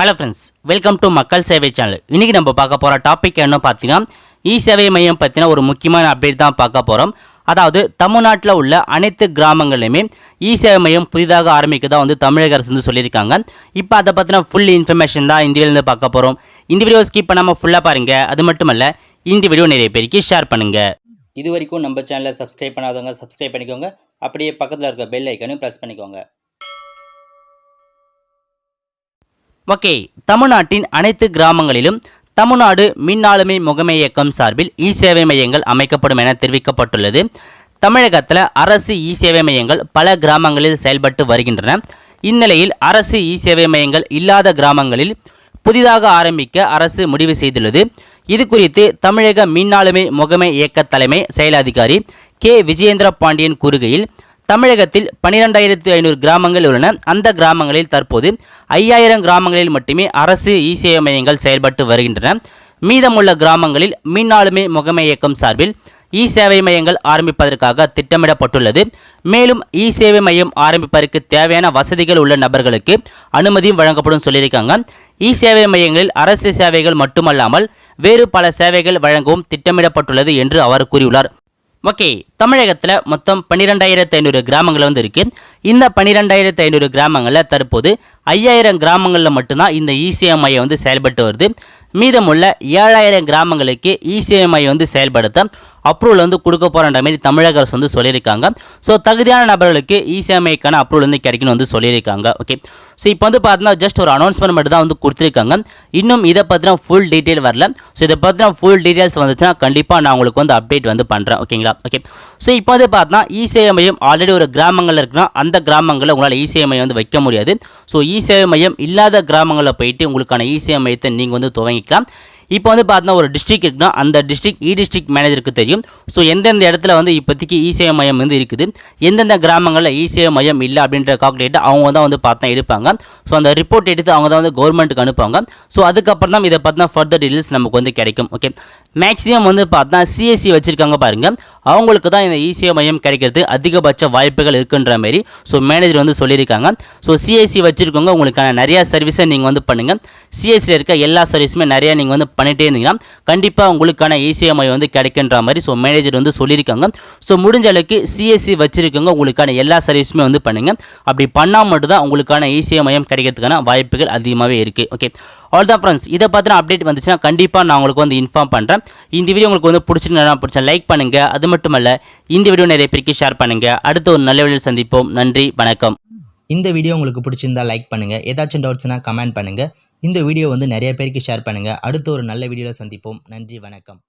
Hello friends, welcome to மக்கள் சேவை channel. இன்றைக்கி நம்ம பார்க்க போகிற டாபிக் என்ன பார்த்தீங்கன்னா, இ சேவை மையம் பற்றின ஒரு முக்கியமான அப்டேட் தான் பார்க்க போகிறோம். அதாவது தமிழ்நாட்டில் உள்ள அனைத்து கிராமங்களிலுமே இ சேவை மையம் புதிதாக ஆரம்பிக்கதான் தமிழக அரசு சொல்லியிருக்காங்க. இப்போ அதை பற்றின ஃபுல் இன்ஃபர்மேஷன் தான் இந்த வீடியோலேருந்து பார்க்க போகிறோம். இந்த வீடியோ ஸ்கிப் பண்ணாமல் ஃபுல்லாக பாருங்கள். அது மட்டும் இல்லை, இந்த வீடியோ நிறைய பேருக்கு ஷேர் பண்ணுங்கள். இது வரைக்கும் நம்ம சேனலை சப்ஸ்கிரைப் பண்ணாதவங்க சப்ஸ்கிரைப் பண்ணிக்கோங்க. அப்படியே பக்கத்தில் இருக்க பெல் ஐக்கனையும் ப்ரெஸ் பண்ணிக்கோங்க. ஓகே, தமிழ்நாட்டின் அனைத்து கிராமங்களிலும் தமிழ்நாடு மின் ஆளுமை முகமை இயக்கம் சார்பில் இ சேவை மையங்கள் அமைக்கப்படும் என தெரிவிக்கப்பட்டுள்ளது. தமிழகத்தில் அரசு இ சேவை மையங்கள் பல கிராமங்களில் செயல்பட்டு வருகின்றன. இந்நிலையில் அரசு இ சேவை மையங்கள் இல்லாத கிராமங்களில் புதிதாக ஆரம்பிக்க அரசு முடிவு செய்துள்ளது. இது குறித்து தமிழக மின் ஆளுமை முகமை இயக்க தலைமை செயல் அதிகாரி கே விஜயேந்திர பாண்டியன் கூறுகையில், தமிழகத்தில் 12,500 கிராமங்கள் உள்ளன. அந்த கிராமங்களில் தற்போது 5,000 கிராமங்களில் மட்டுமே அரசு இ சேவை மையங்கள் செயல்பட்டு வருகின்றன. மீதமுள்ள கிராமங்களில் மின் ஆளுமை முகமை இயக்கம் சார்பில் இ சேவை மையங்கள் ஆரம்பிப்பதற்காக திட்டமிடப்பட்டுள்ளது. மேலும் இ சேவை மையம் ஆரம்பிப்பதற்கு தேவையான வசதிகள் உள்ள நபர்களுக்கு அனுமதியும் வழங்கப்படும் சொல்லியிருக்காங்க. இ சேவை மையங்களில் அரசு சேவைகள் மட்டுமல்லாமல் வேறு பல சேவைகள் வழங்கவும் திட்டமிடப்பட்டுள்ளது என்று அவர் கூறியுள்ளார். ஓகே, தமிழகத்தில் மொத்தம் 12,500 கிராமங்கள் இருக்குது. இந்த 12,500 கிராமங்களில் தற்போது 5,000 கிராமங்களில் மட்டும்தான் இந்த இ சேவை மையம் செயல்பட்டு வருது. மீதமுள்ள 7,000 கிராமங்களுக்கு இ சேவை மையம் செயல்படுத்த அப்ரூவல் கொடுக்க போகிற மாதிரி தமிழக அரசு சொல்லியிருக்காங்க. ஸோ தகுதியான நபர்களுக்கு இ சேவை மையக்கான அப்ரூவல் கிடைக்கணும் சொல்லியிருக்காங்க. ஓகே, ஸோ இப்போ பார்த்தீங்கன்னா ஜஸ்ட் ஒரு அனௌன்ஸ்மெண்ட் மட்டும் தான் கொடுத்துருக்காங்க. இன்னும் இதை பற்றின ஃபுல் டீட்டெயில் வரல. ஸோ இதை பற்றின ஃபுல் டீட்டெயில்ஸ் வந்துச்சுன்னா கண்டிப்பாக நான் உங்களுக்கு அப்டேட் பண்ணுறேன். ஓகேங்களா? ஓகே, ஸோ இப்போ பார்த்தீங்கன்னா இ சேவை மையம் ஆல்ரெடி ஒரு கிராமங்களில் இருக்குன்னா அந்த கிராமங்களில் உங்களால் இ சேவை மையம் வைக்க முடியாது. ஸோ இ சேவை மையம் இல்லாத கிராமங்களில் போயிட்டு உங்களுக்கான இ சேவை மையத்தை நீங்கள் துவங்கிக்கலாம். இப்போ பார்த்தீங்கன்னா ஒரு டிஸ்ட்ரிக்ட் இருக்குன்னா அந்த டிஸ்ட்ரிக்ட் இ டிஸ்ட்ரிக்ட் மேனேஜருக்கு தெரியும். ஸோ எந்தெந்த இடத்துல இப்போதைக்கு இ சேவை மையம் இருக்குது, எந்தெந்த கிராமங்களில் இ சேவை மையம் இல்லை அப்படின்ற கால்குலேட்டர் அவங்க தான் பார்த்தா எடுப்பாங்க. ஸோ அந்த ரிப்போர்ட் எடுத்து அவங்க தான் கவர்மெண்ட்டுக்கு அனுப்புவாங்க. ஸோ அதுக்கப்புறம் தான் இதை பார்த்தா ஃபர்தர் டீட்டெயில்ஸ் நமக்கு கிடைக்கும். ஓகே, மேக்ஸிமம் பார்த்தா சிஎஸ்சி வச்சுருக்காங்க பாருங்கள், அவங்களுக்கு தான் இந்த இ சேவை மையம் கிடைக்கிறது அதிகபட்ச வாய்ப்புகள் இருக்குன்ற மாதிரி ஸோ மேனேஜர் சொல்லியிருக்காங்க. ஸோ சிஎஸ்சி வச்சுருக்கவங்க உங்களுக்கான நிறையா சர்வீஸை நீங்கள் பண்ணுங்கள். சிஎஸ்சியில் இருக்க எல்லா சர்வீஸுமே நிறையா நீங்கள் பண்ணிட்டே இருந்தீங்கன்னா கண்டிப்பாக உங்களுக்கான இ சேவை மையம் கிடைக்கின்ற மாதிரி ஸோ மேனேஜர் சொல்லியிருக்காங்க. ஸோ முடிஞ்ச அளவுக்கு சிஎஸ்சி வச்சுருக்கவங்க உங்களுக்கான எல்லா சர்வீஸுமே பண்ணுங்கள். அப்படி பண்ணால் மட்டும்தான் உங்களுக்கான இ சேவை மையம் கிடைக்கிறதுக்கான வாய்ப்புகள் அதிகமாகவே இருக்குது. ஓகே, அவ்வளோதான் ஃப்ரெண்ட்ஸ். இதை பற்றின அப்டேட் வந்துச்சுன்னா கண்டிப்பாக நான் உங்களுக்கு இன்ஃபார்ம் பண்ணுறேன். இந்த வீடியோ உங்களுக்கு பிடிச்சிருந்தா லைக் பண்ணுங்கள். அது மட்டுமல்ல, இந்த வீடியோ நிறைய பேருக்கு ஷேர் பண்ணுங்கள். அடுத்த ஒரு நல்ல வீடியோவில் சந்திப்போம். நன்றி, வணக்கம். இந்த வீடியோ உங்களுக்கு பிடிச்சிருந்தா லைக் பண்ணுங்கள். ஏதாச்சும் டவுட்ஸ்னால் கமெண்ட் பண்ணுங்கள். இந்த வீடியோ நிறைய பேருக்கு ஷேர் பண்ணுங்கள். அடுத்த ஒரு நல்ல வீடியோவில் சந்திப்போம். நன்றி, வணக்கம்.